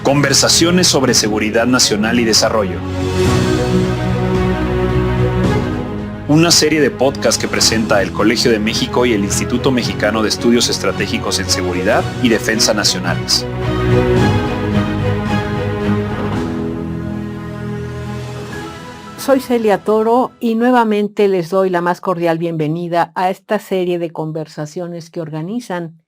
Conversaciones sobre seguridad nacional y desarrollo. Una serie de podcasts que presenta el Colegio de México y el Instituto Mexicano de Estudios Estratégicos en Seguridad y Defensa Nacionales. Soy Celia Toro y nuevamente les doy la más cordial bienvenida a esta serie de conversaciones que organizan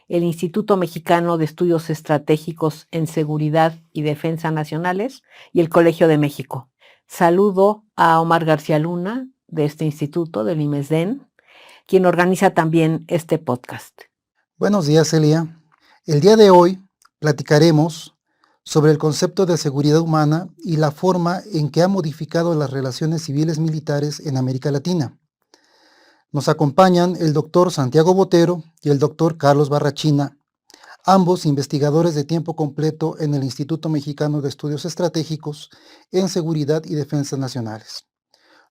el Instituto Mexicano de Estudios Estratégicos en Seguridad y Defensa Nacionales y el Colegio de México. Saludo a Omar García Luna de este instituto, del IMESDEN, quien organiza también este podcast. Buenos días, Celia. El día de hoy platicaremos sobre el concepto de seguridad humana y la forma en que ha modificado las relaciones civiles militares en América Latina. Nos acompañan el doctor Santiago Botero y el doctor Carlos Barrachina, ambos investigadores de tiempo completo en el Instituto Mexicano de Estudios Estratégicos en Seguridad y Defensa Nacionales,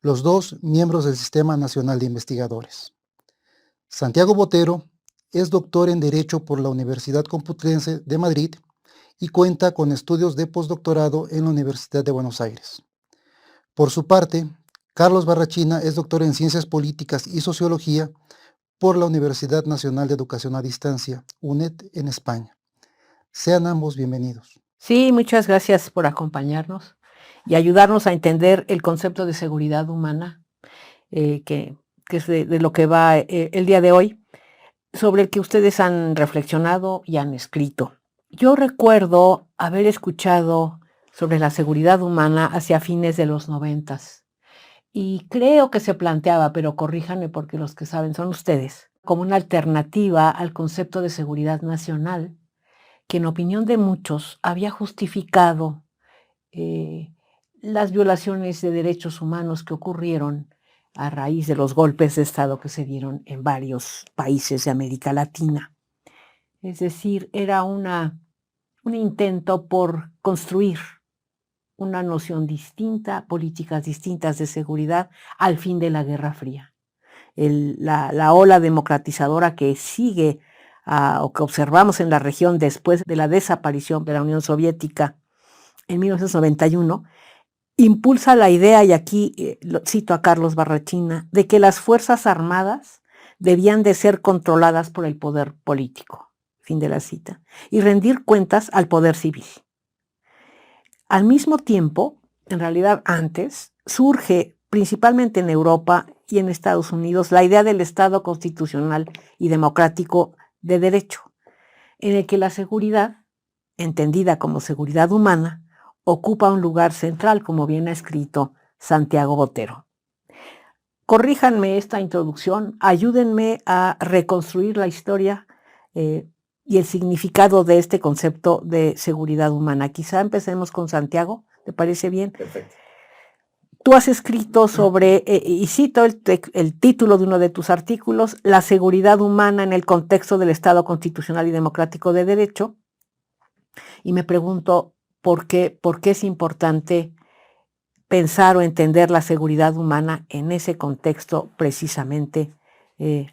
los dos miembros del Sistema Nacional de Investigadores. Santiago Botero es doctor en Derecho por la Universidad Complutense de Madrid y cuenta con estudios de postdoctorado en la Universidad de Buenos Aires. Por su parte, Carlos Barrachina es doctor en Ciencias Políticas y Sociología por la Universidad Nacional de Educación a Distancia, UNED, en España. Sean ambos bienvenidos. Sí, muchas gracias por acompañarnos y ayudarnos a entender el concepto de seguridad humana, que es de lo que va el día de hoy, sobre el que ustedes han reflexionado y han escrito. Yo recuerdo haber escuchado sobre la seguridad humana hacia fines de los 90s y creo que se planteaba, pero corríjanme porque los que saben son ustedes, como una alternativa al concepto de seguridad nacional que en opinión de muchos había justificado las violaciones de derechos humanos que ocurrieron a raíz de los golpes de Estado que se dieron en varios países de América Latina. Es decir, era un intento por construir una noción distinta, políticas distintas de seguridad al fin de la Guerra Fría. La ola democratizadora que sigue o que observamos en la región después de la desaparición de la Unión Soviética en 1991, impulsa la idea, y aquí cito a Carlos Barrachina, de que las Fuerzas Armadas debían de ser controladas por el poder político, fin de la cita, y rendir cuentas al poder civil. Al mismo tiempo, en realidad antes, surge principalmente en Europa y en Estados Unidos la idea del Estado constitucional y democrático de derecho, en el que la seguridad, entendida como seguridad humana, ocupa un lugar central, como bien ha escrito Santiago Botero. Corríjanme esta introducción, ayúdenme a reconstruir la historia y el significado de este concepto de seguridad humana. Quizá empecemos con Santiago, ¿te parece bien? Perfecto. Tú has escrito sobre, y cito el título de uno de tus artículos, La seguridad humana en el contexto del Estado constitucional y democrático de derecho, y me pregunto por qué es importante pensar o entender la seguridad humana en ese contexto precisamente.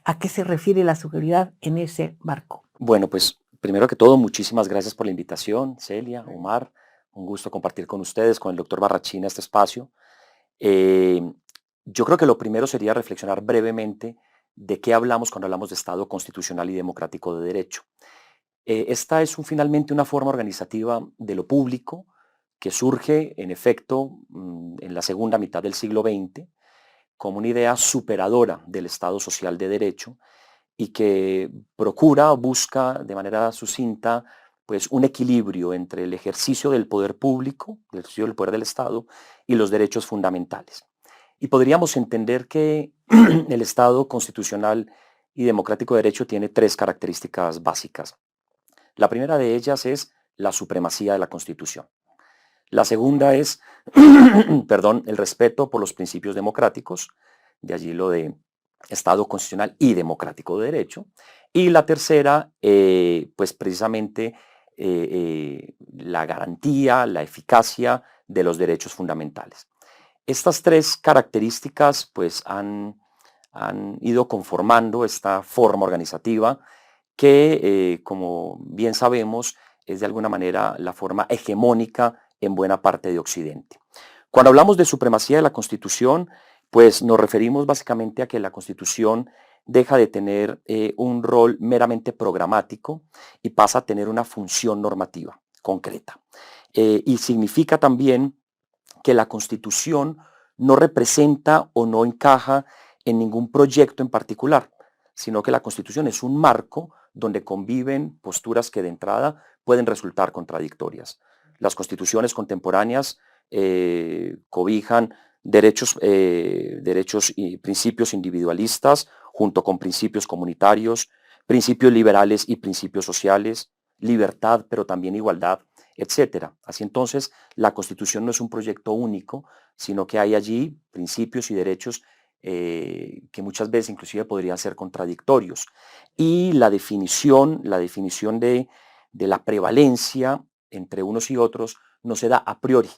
¿A qué se refiere la seguridad en ese marco? Bueno, pues primero que todo, muchísimas gracias por la invitación, Celia, Omar. Un gusto compartir con ustedes, con el doctor Barrachina, este espacio. Yo creo que lo primero sería reflexionar brevemente de qué hablamos cuando hablamos de Estado constitucional y democrático de derecho. Esta es finalmente una forma organizativa de lo público que surge, en efecto, en la segunda mitad del siglo XX, como una idea superadora del Estado social de derecho y que procura o busca de manera sucinta pues, un equilibrio entre el ejercicio del poder público, el ejercicio del poder del Estado y los derechos fundamentales. Y podríamos entender que el Estado constitucional y democrático de derecho tiene tres características básicas. La primera de ellas es la supremacía de la Constitución. La segunda es, el respeto por los principios democráticos, de allí lo de Estado constitucional y democrático de derecho. Y la tercera, pues precisamente la garantía, la eficacia de los derechos fundamentales. Estas tres características pues han ido conformando esta forma organizativa que, como bien sabemos, es de alguna manera la forma hegemónica en buena parte de Occidente. Cuando hablamos de supremacía de la Constitución, pues nos referimos básicamente a que la Constitución deja de tener un rol meramente programático y pasa a tener una función normativa concreta. Y significa también que la Constitución no representa o no encaja en ningún proyecto en particular, sino que la Constitución es un marco donde conviven posturas que de entrada pueden resultar contradictorias. Las constituciones contemporáneas cobijan derechos y principios individualistas junto con principios comunitarios, principios liberales y principios sociales, libertad, pero también igualdad, etcétera. Así entonces, la Constitución no es un proyecto único, sino que hay allí principios y derechos que muchas veces inclusive podrían ser contradictorios. Y la definición de la prevalencia entre unos y otros no se da a priori,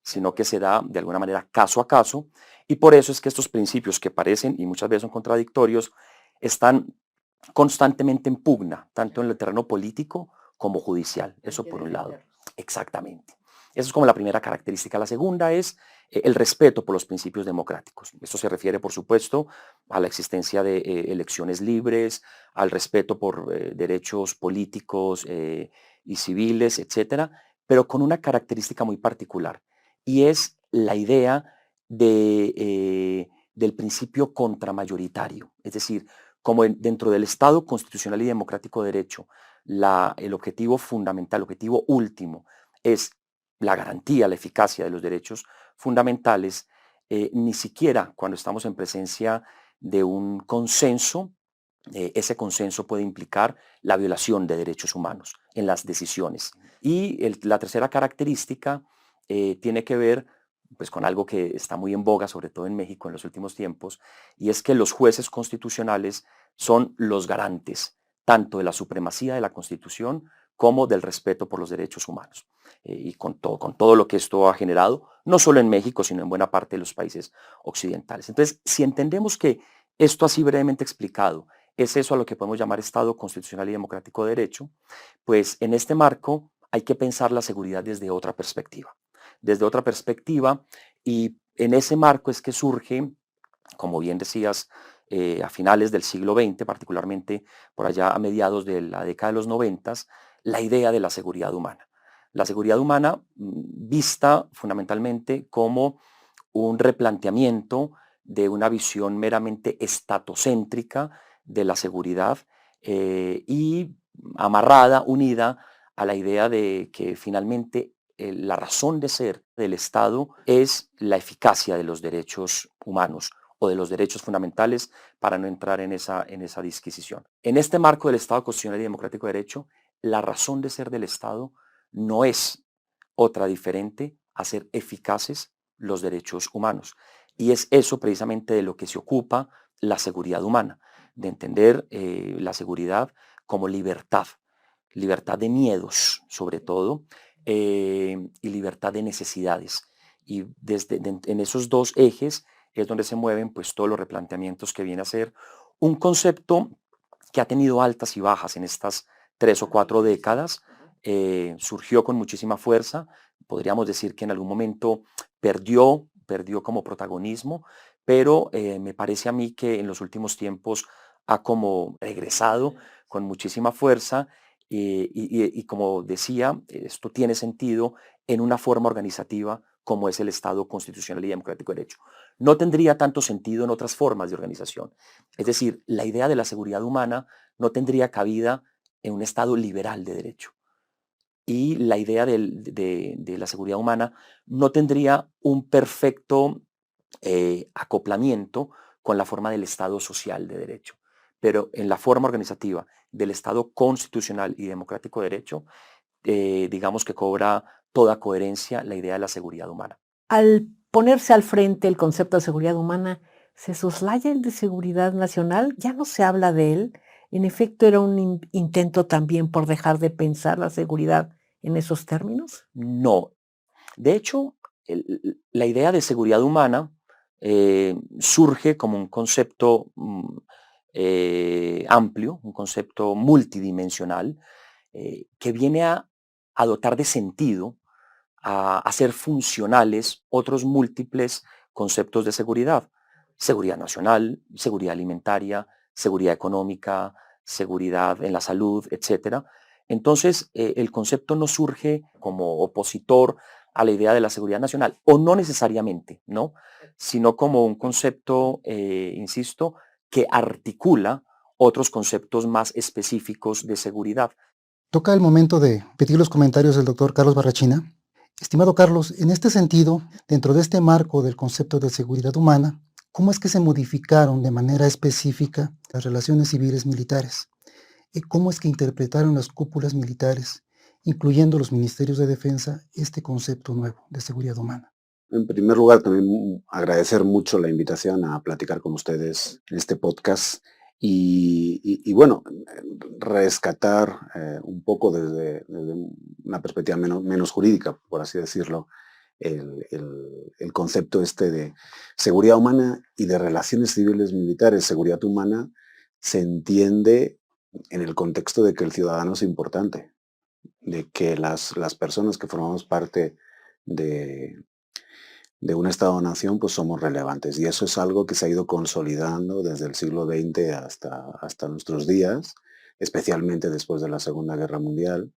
sino que se da de alguna manera caso a caso, y por eso es que estos principios que parecen y muchas veces son contradictorios están constantemente en pugna, tanto en el terreno político como judicial. Eso por un lado. Exactamente. Esa es como la primera característica. La segunda es el respeto por los principios democráticos. Esto se refiere, por supuesto, a la existencia de elecciones libres, al respeto por derechos políticos y civiles, etcétera, pero con una característica muy particular, y es la idea del principio contramayoritario. Es decir, como dentro del Estado constitucional y democrático de derecho, el objetivo fundamental, el objetivo último es la garantía, la eficacia de los derechos fundamentales, ni siquiera cuando estamos en presencia de un consenso, ese consenso puede implicar la violación de derechos humanos en las decisiones. Y la tercera característica tiene que ver pues, con algo que está muy en boga, sobre todo en México en los últimos tiempos, y es que los jueces constitucionales son los garantes tanto de la supremacía de la Constitución como del respeto por los derechos humanos. Y con todo lo que esto ha generado, no solo en México, sino en buena parte de los países occidentales. Entonces, si entendemos que esto así brevemente explicado es eso a lo que podemos llamar Estado constitucional y democrático de derecho, pues en este marco hay que pensar la seguridad desde otra perspectiva. Desde otra perspectiva, y en ese marco es que surge, como bien decías, a finales del siglo XX, particularmente por allá a mediados de la década de los 90, la idea de la seguridad humana. La seguridad humana vista fundamentalmente como un replanteamiento de una visión meramente estatocéntrica de la seguridad y amarrada, unida a la idea de que finalmente la razón de ser del Estado es la eficacia de los derechos humanos o de los derechos fundamentales, para no entrar en esa disquisición. En este marco del Estado constitucional y democrático de derecho, la razón de ser del Estado no es otra diferente a ser eficaces los derechos humanos. Y es eso precisamente de lo que se ocupa la seguridad humana, de entender la seguridad como libertad de miedos sobre todo, y libertad de necesidades. Y en esos dos ejes es donde se mueven pues todos los replanteamientos que viene a ser un concepto que ha tenido altas y bajas en estas 3 o 4 décadas. Surgió con muchísima fuerza, podríamos decir que en algún momento perdió como protagonismo, pero me parece a mí que en los últimos tiempos ha como regresado con muchísima fuerza y como decía, esto tiene sentido en una forma organizativa como es el Estado constitucional y democrático de derecho. No tendría tanto sentido en otras formas de organización. Es decir, la idea de la seguridad humana no tendría cabida en un Estado liberal de derecho. Y la idea de la seguridad humana no tendría un perfecto acoplamiento con la forma del Estado social de derecho. Pero en la forma organizativa del Estado constitucional y democrático de derecho, digamos que cobra toda coherencia la idea de la seguridad humana. Al ponerse al frente el concepto de seguridad humana, ¿se soslaya el de seguridad nacional? Ya no se habla de él. En efecto, era un intento también por dejar de pensar la seguridad en esos términos. No. De hecho, la idea de seguridad humana surge como un concepto amplio, un concepto multidimensional, que viene a a dotar de sentido, a hacer funcionales otros múltiples conceptos de seguridad. Seguridad nacional, seguridad alimentaria, seguridad económica, seguridad en la salud, etcétera. Entonces, el concepto no surge como opositor a la idea de la seguridad nacional, o no necesariamente, ¿no? Sino como un concepto, insisto, que articula otros conceptos más específicos de seguridad. Toca el momento de pedir los comentarios del doctor Carlos Barrachina. Estimado Carlos, en este sentido, dentro de este marco del concepto de seguridad humana, ¿cómo es que se modificaron de manera específica las relaciones civiles militares? ¿Cómo es que interpretaron las cúpulas militares, incluyendo los ministerios de defensa, este concepto nuevo de seguridad humana? En primer lugar, también agradecer mucho la invitación a platicar con ustedes en este podcast y bueno, rescatar un poco desde una perspectiva menos jurídica, por así decirlo, el concepto este de seguridad humana y de relaciones civiles militares. Seguridad humana se entiende en el contexto de que el ciudadano es importante, de que las personas que formamos parte de un Estado-nación, pues somos relevantes. Y eso es algo que se ha ido consolidando desde el siglo XX hasta nuestros días, especialmente después de la Segunda Guerra Mundial,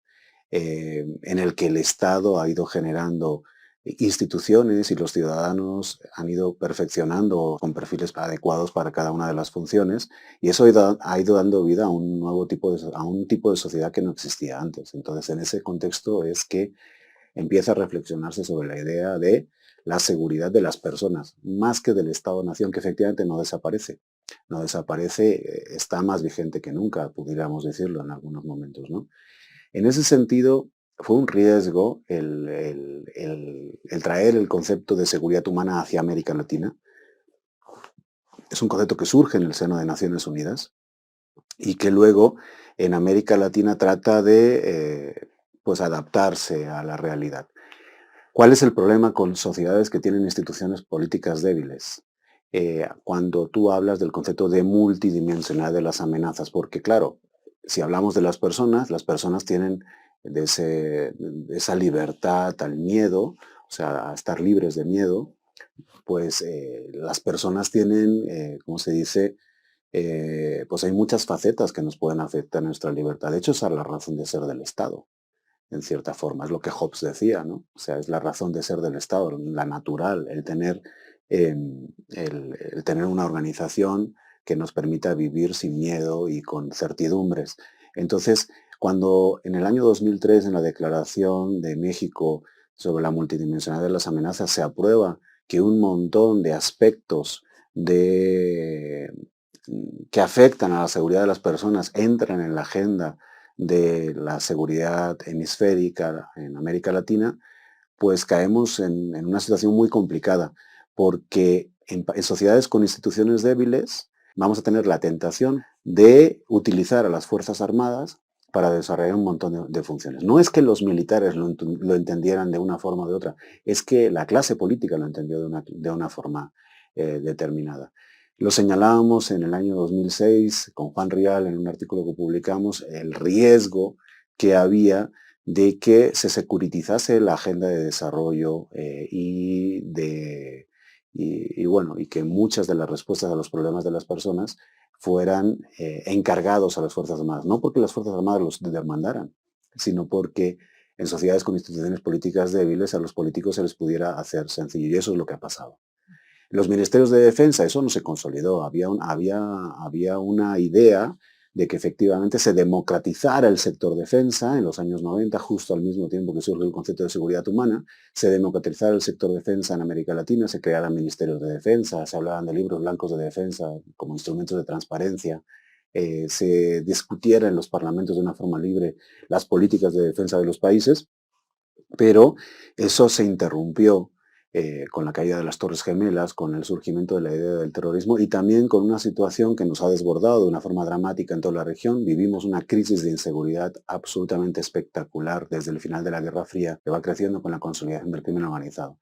en el que el Estado ha ido generando instituciones y los ciudadanos han ido perfeccionando con perfiles adecuados para cada una de las funciones, y eso ha ido dando vida a un nuevo tipo de sociedad que no existía antes. Entonces, en ese contexto es que empieza a reflexionarse sobre la idea de la seguridad de las personas, más que del Estado-nación, que efectivamente no desaparece. No desaparece, está más vigente que nunca, pudiéramos decirlo en algunos momentos, ¿no? En ese sentido, fue un riesgo el traer el concepto de seguridad humana hacia América Latina. Es un concepto que surge en el seno de Naciones Unidas y que luego en América Latina trata de pues adaptarse a la realidad. ¿Cuál es el problema con sociedades que tienen instituciones políticas débiles? Cuando tú hablas del concepto de multidimensionalidad de las amenazas, porque claro, si hablamos de las personas tienen de esa libertad al miedo, o sea, a estar libres de miedo, pues las personas tienen, ¿cómo se dice? Pues hay muchas facetas que nos pueden afectar nuestra libertad. De hecho, esa es la razón de ser del Estado, en cierta forma. Es lo que Hobbes decía, ¿no? O sea, es la razón de ser del Estado, la natural, el tener una organización que nos permita vivir sin miedo y con certidumbres. Entonces, cuando en el año 2003, en la Declaración de México sobre la multidimensionalidad de las amenazas, se aprueba que un montón de aspectos que afectan a la seguridad de las personas entran en la agenda de la seguridad hemisférica en América Latina, pues caemos en una situación muy complicada, porque en sociedades con instituciones débiles vamos a tener la tentación de utilizar a las Fuerzas Armadas para desarrollar un montón de funciones. No es que los militares lo entendieran de una forma o de otra, es que la clase política lo entendió de una forma determinada. Lo señalábamos en el año 2006 con Juan Rial en un artículo que publicamos, el riesgo que había de que se securitizase la agenda de desarrollo y que muchas de las respuestas a los problemas de las personas fueran encargados a las Fuerzas Armadas. No porque las Fuerzas Armadas los demandaran, sino porque en sociedades con instituciones políticas débiles a los políticos se les pudiera hacer sencillo. Y eso es lo que ha pasado. Los ministerios de defensa, eso no se consolidó. Había una idea de que efectivamente se democratizara el sector defensa en los años 90, justo al mismo tiempo que surge el concepto de seguridad humana, se democratizara el sector defensa en América Latina, se crearan ministerios de defensa, se hablaban de libros blancos de defensa como instrumentos de transparencia, se discutiera en los parlamentos de una forma libre las políticas de defensa de los países, pero eso se interrumpió con la caída de las Torres Gemelas, con el surgimiento de la idea del terrorismo y también con una situación que nos ha desbordado de una forma dramática en toda la región. Vivimos una crisis de inseguridad absolutamente espectacular desde el final de la Guerra Fría, que va creciendo con la consolidación del crimen organizado.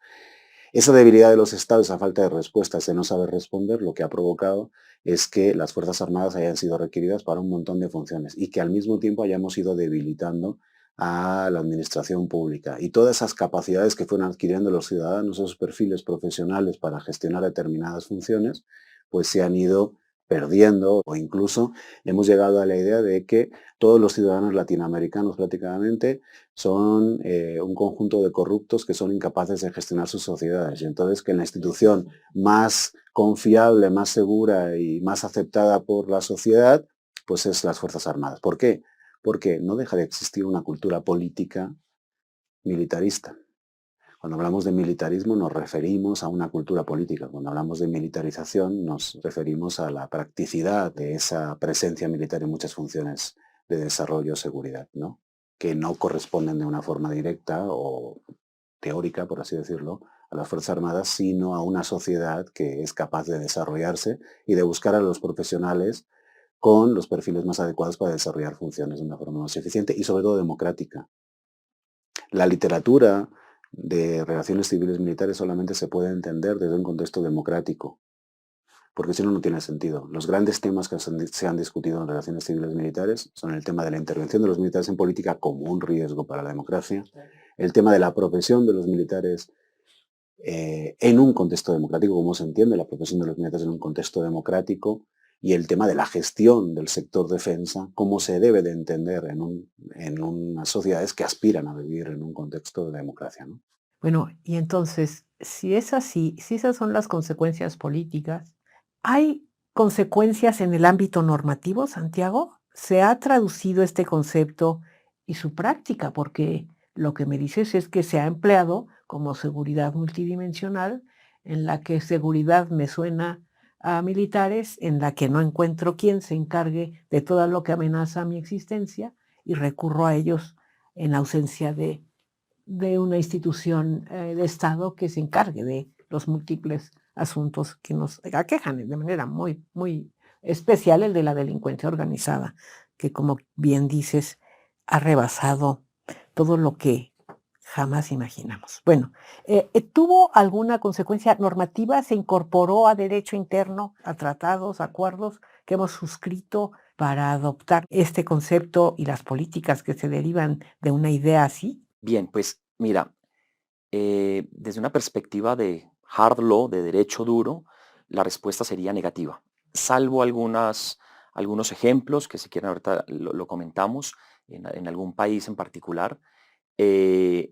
Esa debilidad de los estados, esa falta de respuesta, ese no saber responder, lo que ha provocado es que las Fuerzas Armadas hayan sido requeridas para un montón de funciones y que al mismo tiempo hayamos ido debilitando a la administración pública. Y todas esas capacidades que fueron adquiriendo los ciudadanos, esos perfiles profesionales para gestionar determinadas funciones, pues se han ido perdiendo, o incluso hemos llegado a la idea de que todos los ciudadanos latinoamericanos prácticamente son un conjunto de corruptos que son incapaces de gestionar sus sociedades. Y entonces que la institución más confiable, más segura y más aceptada por la sociedad, pues es las Fuerzas Armadas. ¿Por qué? Porque no deja de existir una cultura política militarista. Cuando hablamos de militarismo nos referimos a una cultura política. Cuando hablamos de militarización nos referimos a la practicidad de esa presencia militar en muchas funciones de desarrollo o seguridad, ¿no? Que no corresponden de una forma directa o teórica, por así decirlo, a las Fuerzas Armadas, sino a una sociedad que es capaz de desarrollarse y de buscar a los profesionales con los perfiles más adecuados para desarrollar funciones de una forma más eficiente y sobre todo democrática. La literatura de relaciones civiles militares solamente se puede entender desde un contexto democrático, porque si no, no tiene sentido. Los grandes temas que se han discutido en relaciones civiles militares son el tema de la intervención de los militares en política como un riesgo para la democracia, el tema de la profesión de los militares en un contexto democrático, cómo se entiende la profesión de los militares en un contexto democrático, y el tema de la gestión del sector defensa, cómo se debe de entender en unas sociedades que aspiran a vivir en un contexto de democracia, ¿no? Bueno, y entonces, si es así, si esas son las consecuencias políticas, ¿hay consecuencias en el ámbito normativo, Santiago? ¿Se ha traducido este concepto y su práctica? Porque lo que me dices es que se ha empleado como seguridad multidimensional, en la que seguridad me suena a militares, en la que no encuentro quien se encargue de todo lo que amenaza mi existencia y recurro a ellos en ausencia de una institución de Estado que se encargue de los múltiples asuntos que nos aquejan de manera muy, muy especial, el de la delincuencia organizada, que como bien dices, ha rebasado todo lo que jamás imaginamos. Bueno, ¿tuvo alguna consecuencia normativa? ¿Se incorporó a derecho interno, a tratados, acuerdos que hemos suscrito para adoptar este concepto y las políticas que se derivan de una idea así? Bien, pues mira, desde una perspectiva de hard law, de derecho duro, la respuesta sería negativa, salvo algunos ejemplos que si quieren ahorita lo comentamos en algún país en particular.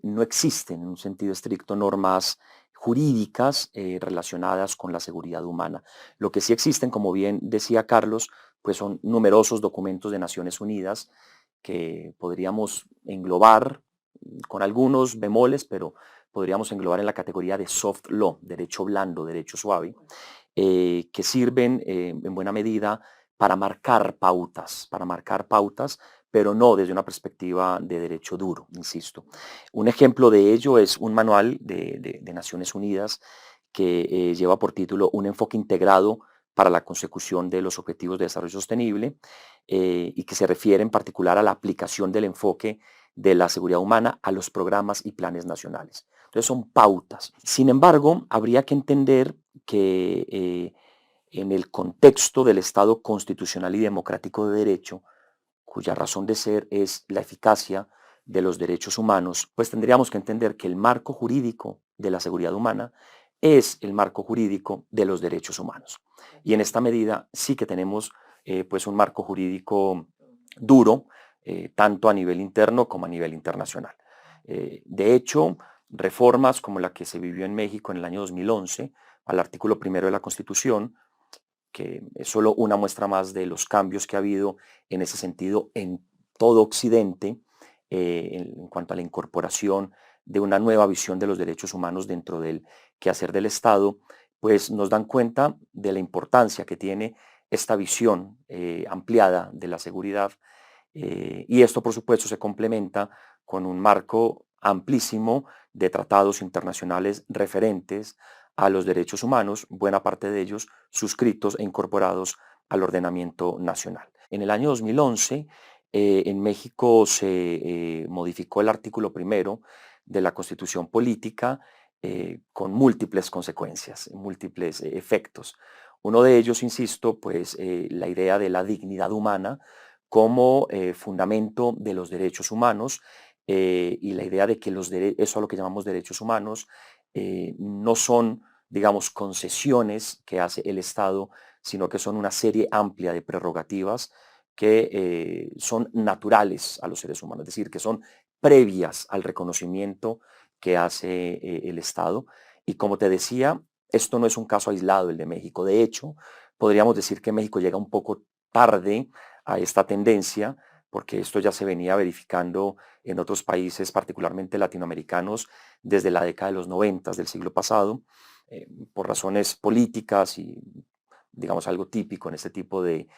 No existen en un sentido estricto normas jurídicas relacionadas con la seguridad humana. Lo que sí existen, como bien decía Carlos, pues son numerosos documentos de Naciones Unidas que podríamos englobar con algunos bemoles, pero podríamos englobar en la categoría de soft law, derecho blando, derecho suave, que sirven en buena medida para marcar pautas, pero no desde una perspectiva de derecho duro, insisto. Un ejemplo de ello es un manual de Naciones Unidas que lleva por título Un enfoque integrado para la consecución de los objetivos de desarrollo sostenible y que se refiere en particular a la aplicación del enfoque de la seguridad humana a los programas y planes nacionales. Entonces son pautas. Sin embargo, habría que entender que en el contexto del Estado constitucional y democrático de derecho, cuya razón de ser es la eficacia de los derechos humanos, pues tendríamos que entender que el marco jurídico de la seguridad humana es el marco jurídico de los derechos humanos. Y en esta medida sí que tenemos pues un marco jurídico duro, tanto a nivel interno como a nivel internacional. De hecho, reformas como la que se vivió en México en el año 2011 al artículo 1 de la Constitución, que es solo una muestra más de los cambios que ha habido en ese sentido en todo Occidente, en cuanto a la incorporación de una nueva visión de los derechos humanos dentro del quehacer del Estado, pues nos dan cuenta de la importancia que tiene esta visión ampliada de la seguridad, y esto por supuesto se complementa con un marco amplísimo de tratados internacionales referentes a los derechos humanos, buena parte de ellos suscritos e incorporados al ordenamiento nacional. En el año 2011, en México se modificó el artículo 1 de la Constitución Política con múltiples consecuencias, múltiples efectos. Uno de ellos, insisto, pues la idea de la dignidad humana como fundamento de los derechos humanos, y la idea de que eso a lo que llamamos derechos humanos no son, digamos, concesiones que hace el Estado, sino que son una serie amplia de prerrogativas que son naturales a los seres humanos, es decir, que son previas al reconocimiento que hace el Estado. Y como te decía, esto no es un caso aislado, el de México. De hecho, podríamos decir que México llega un poco tarde a esta tendencia, porque esto ya se venía verificando en otros países, particularmente latinoamericanos, desde la década de los 90 del siglo pasado, por razones políticas y, digamos, algo típico en este tipo de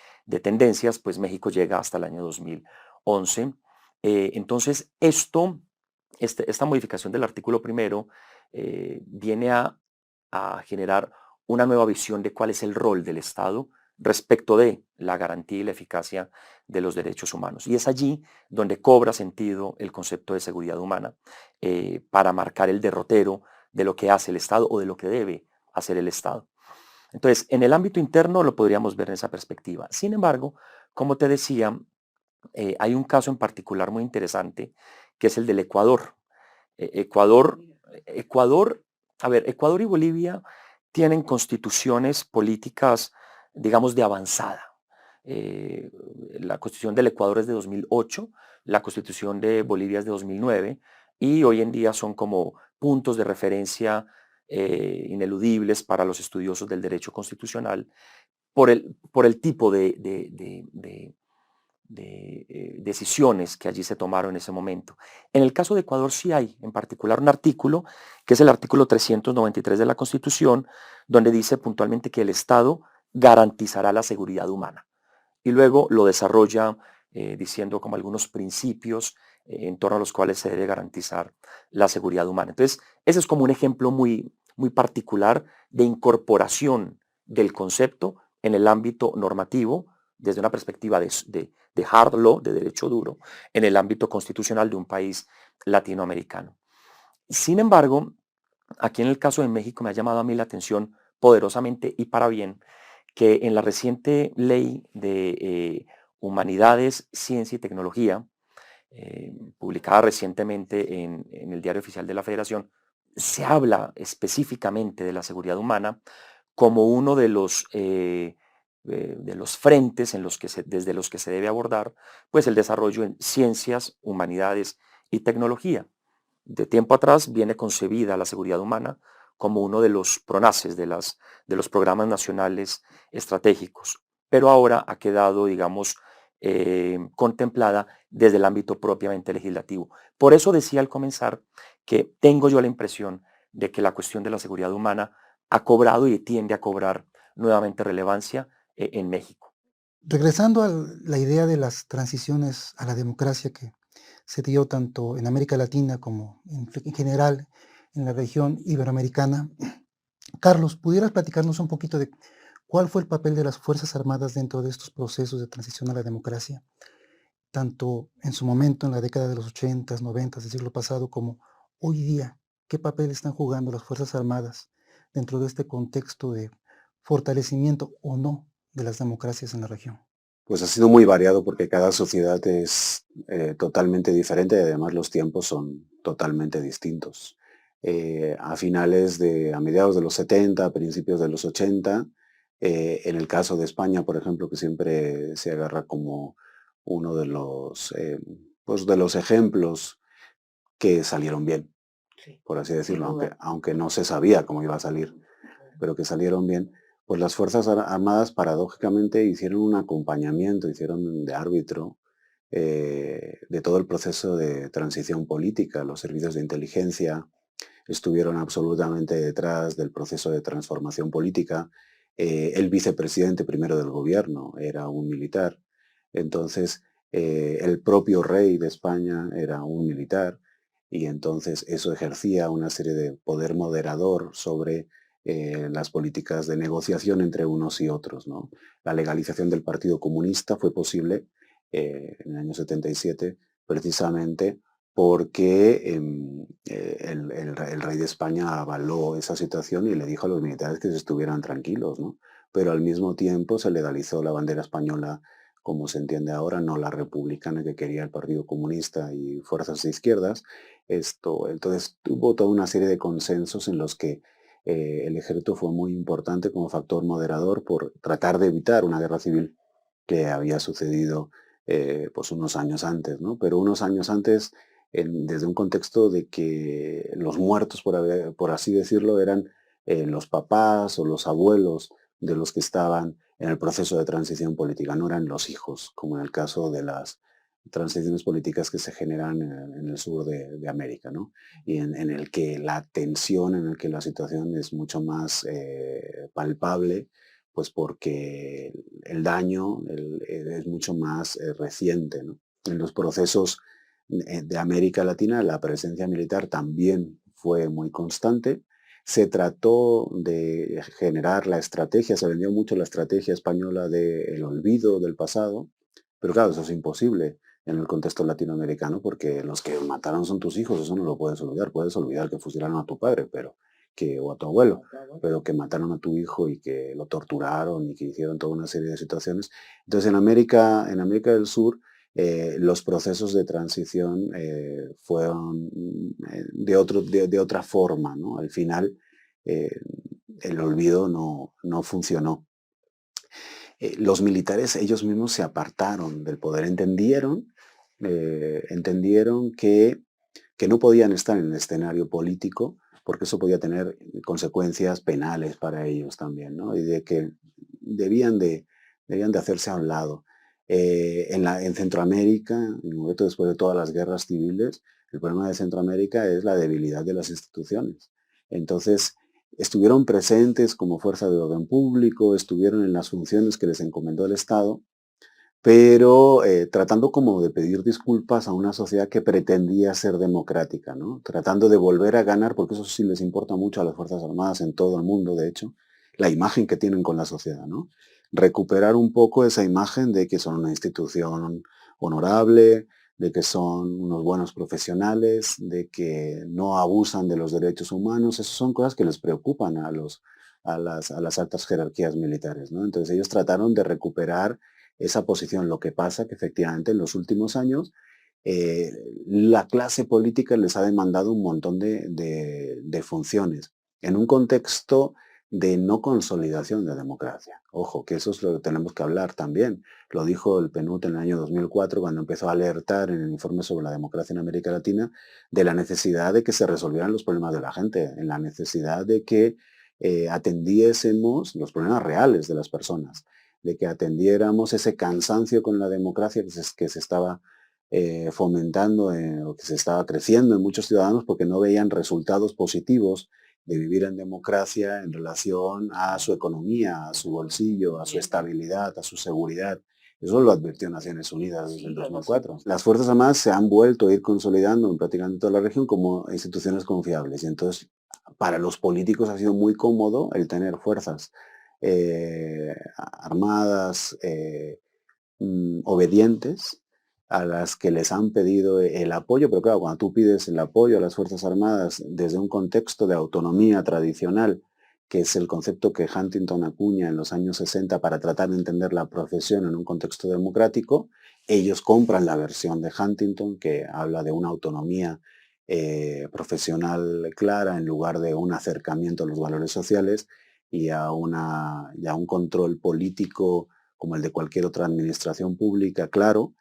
tendencias, pues México llega hasta el año 2011. Entonces, esta modificación del artículo primero viene a generar una nueva visión de cuál es el rol del Estado respecto de la garantía y la eficacia de los derechos humanos. Y es allí donde cobra sentido el concepto de seguridad humana para marcar el derrotero de lo que hace el Estado o de lo que debe hacer el Estado. Entonces, en el ámbito interno lo podríamos ver en esa perspectiva. Sin embargo, como te decía, hay un caso en particular muy interesante, que es el del Ecuador. Ecuador, a ver, Ecuador y Bolivia tienen constituciones políticas, digamos, de avanzada. La constitución del Ecuador es de 2008, la constitución de Bolivia es de 2009, y hoy en día son como puntos de referencia ineludibles para los estudiosos del derecho constitucional por el tipo de decisiones que allí se tomaron en ese momento. En el caso de Ecuador sí hay en particular un artículo, que es el artículo 393 de la Constitución, donde dice puntualmente que el Estado garantizará la seguridad humana. Y luego lo desarrolla diciendo como algunos principios en torno a los cuales se debe garantizar la seguridad humana. Entonces, ese es como un ejemplo muy, muy particular de incorporación del concepto en el ámbito normativo, desde una perspectiva de hard law, de derecho duro, en el ámbito constitucional de un país latinoamericano. Sin embargo, aquí en el caso de México me ha llamado a mí la atención poderosamente y para bien que en la reciente ley de Humanidades, Ciencia y Tecnología, publicada recientemente en el Diario Oficial de la Federación, se habla específicamente de la seguridad humana como uno de los frentes desde los que se debe abordar pues, el desarrollo en ciencias, humanidades y tecnología. De tiempo atrás viene concebida la seguridad humana como uno de los pronaces de los programas nacionales estratégicos, pero ahora ha quedado, digamos, contemplada desde el ámbito propiamente legislativo. Por eso decía al comenzar que tengo yo la impresión de que la cuestión de la seguridad humana ha cobrado y tiende a cobrar nuevamente relevancia en México. Regresando a la idea de las transiciones a la democracia que se dio tanto en América Latina como en general en la región iberoamericana, Carlos, ¿pudieras platicarnos un poquito de cuál fue el papel de las Fuerzas Armadas dentro de estos procesos de transición a la democracia, tanto en su momento, en la década de los 80s, 90s del siglo pasado, como hoy día? ¿Qué papel están jugando las Fuerzas Armadas dentro de este contexto de fortalecimiento o no de las democracias en la región? Pues ha sido muy variado porque cada sociedad es totalmente diferente y además los tiempos son totalmente distintos. A mediados de los 70, a principios de los 80, en el caso de España, por ejemplo, que siempre se agarra como uno pues de los ejemplos que salieron bien, Sí, por así sin decirlo, duda. aunque no se sabía cómo iba a salir, pero que salieron bien, pues las Fuerzas Armadas paradójicamente hicieron un acompañamiento, hicieron de árbitro de todo el proceso de transición política. Los servicios de inteligencia estuvieron absolutamente detrás del proceso de transformación política. El vicepresidente primero del gobierno era un militar. Entonces, el propio rey de España era un militar y entonces eso ejercía una serie de poder moderador sobre las políticas de negociación entre unos y otros, ¿no? La legalización del Partido Comunista fue posible en el año 77 precisamente porque el rey de España avaló esa situación y le dijo a los militares que se estuvieran tranquilos, ¿no? Pero al mismo tiempo se legalizó la bandera española como se entiende ahora, no la republicana que quería el Partido Comunista y fuerzas de izquierdas. Entonces tuvo toda una serie de consensos en los que el ejército fue muy importante como factor moderador por tratar de evitar una guerra civil que había sucedido pues unos años antes, ¿no? Pero unos años antes, desde un contexto de que los muertos, por así decirlo, eran los papás o los abuelos de los que estaban en el proceso de transición política, no eran los hijos, como en el caso de las transiciones políticas que se generan en el sur de América, ¿no? Y en el que la tensión, en el que la situación es mucho más palpable, pues porque el daño es mucho más reciente, ¿no? En los procesos de América Latina la presencia militar también fue muy constante. Se trató de generar la estrategia, se vendió mucho la estrategia española del olvido del pasado, pero claro, eso es imposible en el contexto latinoamericano porque los que mataron son tus hijos, eso no lo puedes olvidar que fusilaron a tu padre, o a tu abuelo, pero que mataron a tu hijo y que lo torturaron y que hicieron toda una serie de situaciones. Entonces en América del Sur los procesos de transición fueron de otra forma, ¿no? Al final eh, el olvido no funcionó. Los militares ellos mismos se apartaron del poder, entendieron que no podían estar en el escenario político porque eso podía tener consecuencias penales para ellos también, ¿no? Y de que debían de hacerse a un lado. En Centroamérica, en un momento después de todas las guerras civiles, el problema de Centroamérica es la debilidad de las instituciones. Entonces, estuvieron presentes como fuerza de orden público, estuvieron en las funciones que les encomendó el Estado, pero tratando como de pedir disculpas a una sociedad que pretendía ser democrática, ¿no? Tratando de volver a ganar, porque eso sí les importa mucho a las Fuerzas Armadas en todo el mundo, de hecho, la imagen que tienen con la sociedad, ¿no? Recuperar un poco esa imagen de que son una institución honorable, de que son unos buenos profesionales, de que no abusan de los derechos humanos. Esas son cosas que les preocupan a las altas jerarquías militares, ¿no? Entonces ellos trataron de recuperar esa posición. Lo que pasa que efectivamente en los últimos años eh, la clase política les ha demandado un montón de funciones en un contexto de no consolidación de democracia. Ojo, que eso es lo que tenemos que hablar también. Lo dijo el PNUD en el año 2004 cuando empezó a alertar en el informe sobre la democracia en América Latina de la necesidad de que se resolvieran los problemas de la gente, en la necesidad de que atendiésemos los problemas reales de las personas, de que atendiéramos ese cansancio con la democracia que se estaba fomentando o que se estaba creciendo en muchos ciudadanos porque no veían resultados positivos de vivir en democracia en relación a su economía, a su bolsillo, a su estabilidad, a su seguridad. Eso lo advirtió Naciones Unidas desde el 2004. Las Fuerzas Armadas se han vuelto a ir consolidando en prácticamente toda la región como instituciones confiables y entonces para los políticos ha sido muy cómodo el tener fuerzas armadas obedientes a las que les han pedido el apoyo, pero claro, cuando tú pides el apoyo a las Fuerzas Armadas desde un contexto de autonomía tradicional, que es el concepto que Huntington acuña en los años 60 para tratar de entender la profesión en un contexto democrático, ellos compran la versión de Huntington que habla de una autonomía profesional clara en lugar de un acercamiento a los valores sociales y a un control político como el de cualquier otra administración pública, claro.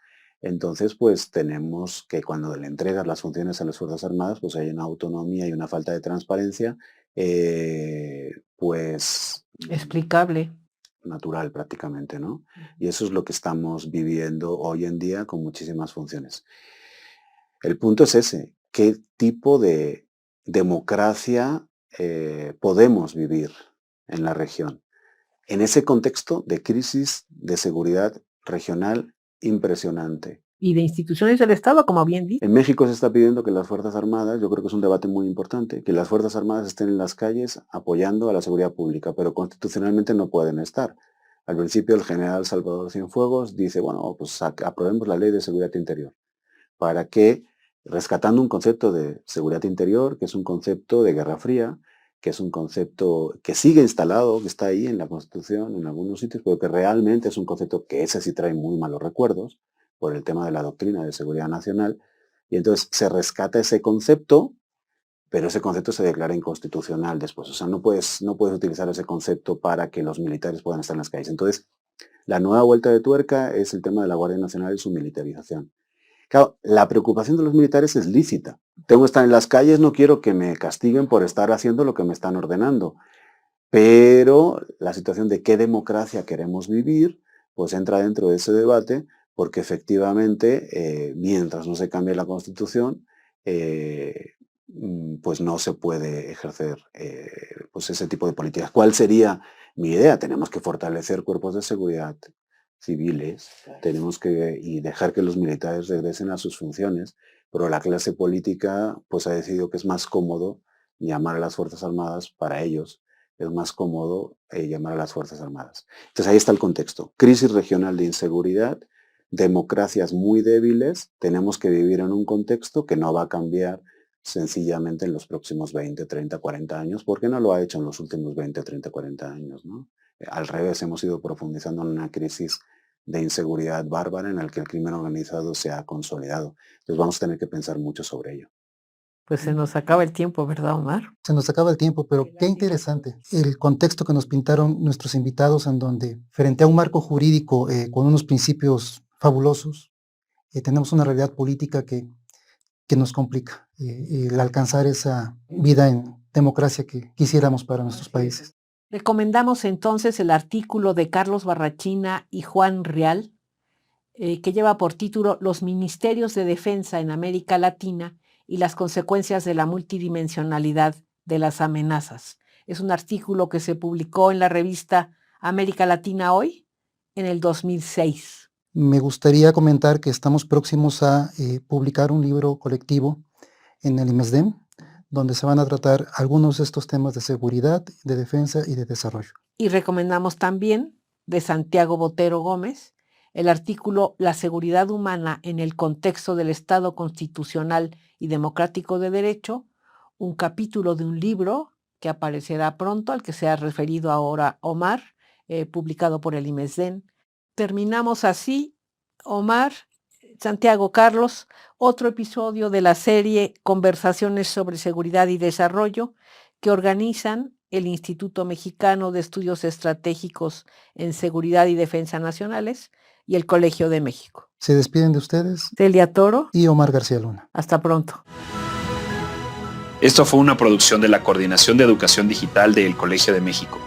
Entonces, pues tenemos que cuando le entregas las funciones a las Fuerzas Armadas, pues hay una autonomía y una falta de transparencia, pues Explicable. natural prácticamente, ¿no? Y eso es lo que estamos viviendo hoy en día con muchísimas funciones. El punto es ese, ¿qué tipo de democracia podemos vivir en la región? En ese contexto de crisis de seguridad regional impresionante. Y de instituciones del Estado, como bien dice. En México se está pidiendo que las Fuerzas Armadas, yo creo que es un debate muy importante, que las Fuerzas Armadas estén en las calles apoyando a la seguridad pública, pero constitucionalmente no pueden estar. Al principio el general Salvador Cienfuegos dice, bueno, pues aprobemos la ley de seguridad interior, para que, rescatando un concepto de seguridad interior, que es un concepto de Guerra Fría, que es un concepto que sigue instalado, que está ahí en la Constitución, en algunos sitios, pero que realmente es un concepto que ese sí trae muy malos recuerdos por el tema de la doctrina de seguridad nacional. Y entonces se rescata ese concepto, pero ese concepto se declara inconstitucional después. O sea, no puedes utilizar ese concepto para que los militares puedan estar en las calles. Entonces, la nueva vuelta de tuerca es el tema de la Guardia Nacional y su militarización. Claro, la preocupación de los militares es lícita. Tengo que estar en las calles, no quiero que me castiguen por estar haciendo lo que me están ordenando. Pero la situación de qué democracia queremos vivir, pues entra dentro de ese debate, porque efectivamente, mientras no se cambie la Constitución, pues no se puede ejercer pues ese tipo de políticas. ¿Cuál sería mi idea? Tenemos que fortalecer cuerpos de seguridad civiles, tenemos que y dejar que los militares regresen a sus funciones, pero la clase política pues ha decidido que es más cómodo llamar a las Fuerzas Armadas para ellos, es más cómodo llamar a las Fuerzas Armadas. Entonces ahí está el contexto. Crisis regional de inseguridad, democracias muy débiles, tenemos que vivir en un contexto que no va a cambiar sencillamente en los próximos 20, 30, 40 años, porque no lo ha hecho en los últimos 20, 30, 40 años, ¿no? Al revés, hemos ido profundizando en una crisis de inseguridad bárbara en la que el crimen organizado se ha consolidado. Entonces vamos a tener que pensar mucho sobre ello. Pues se nos acaba el tiempo, ¿verdad, Omar? Se nos acaba el tiempo, pero qué interesante el contexto que nos pintaron nuestros invitados, en donde frente a un marco jurídico con unos principios fabulosos, tenemos una realidad política que nos complica el alcanzar esa vida en democracia que quisiéramos para nuestros países. Recomendamos entonces el artículo de Carlos Barrachina y Juan Rial, que lleva por título Los Ministerios de Defensa en América Latina y las consecuencias de la multidimensionalidad de las amenazas. Es un artículo que se publicó en la revista América Latina Hoy en el 2006. Me gustaría comentar que estamos próximos a publicar un libro colectivo en el IMESDEM, donde se van a tratar algunos de estos temas de seguridad, de defensa y de desarrollo. Y recomendamos también, de Santiago Botero Gómez, el artículo La seguridad humana en el contexto del Estado constitucional y democrático de derecho, un capítulo de un libro que aparecerá pronto, al que se ha referido ahora Omar, publicado por el IMESDEN. Terminamos así, Omar, Santiago, Carlos, otro episodio de la serie Conversaciones sobre Seguridad y Desarrollo que organizan el Instituto Mexicano de Estudios Estratégicos en Seguridad y Defensa Nacionales y el Colegio de México. Se despiden de ustedes Celia Toro y Omar García Luna. Hasta pronto. Esto fue una producción de la Coordinación de Educación Digital del Colegio de México.